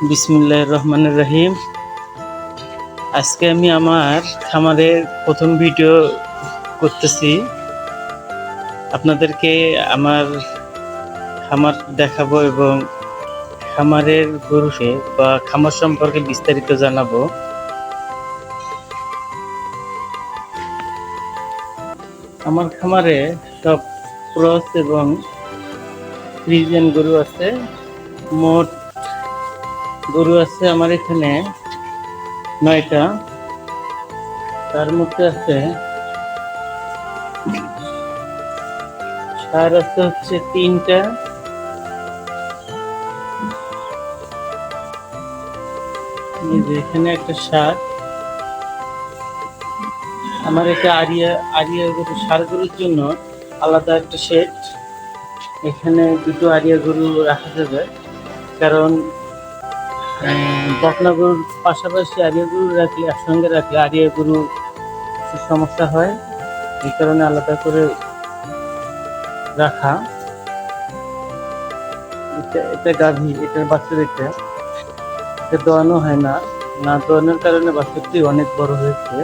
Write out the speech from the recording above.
বিসমিল্লাহির রহমানির রহিম। আজকে আমি আমার খামারের প্রথম ভিডিও করতেছি। আপনাদেরকে আমার খামার দেখাবো এবং খামারের গরুকে বা খামার সম্পর্কে বিস্তারিত জানাবো। আমার খামারে সব ক্রস এবং ফ্রিজিয়ান গরু আছে। মোট গরু আছে আমার এখানে 9টা। তার মধ্যে আছে ষাঁড় আছে হচ্ছে 3টা, এখানে একটা ষাঁড়। আমার এটা আরিয়া আরিয়া গরু, ষাঁড় গরুর জন্য আলাদা একটা শেড। এখানে দুটো আরিয়া গরু রাখা যাবে, কারণ বকনা গরুর পাশাপাশি আরিয়া গরু রাখলে, একসঙ্গে রাখলে আরিয়া গরু সমস্যা হয়। এই কারণে আলাদা করে রাখা। এটা গাভী, এটার বাছুর। এটা দোয়ানো হয় না, না দোয়ানোর কারণে বাছুরটি অনেক বড় হয়েছে।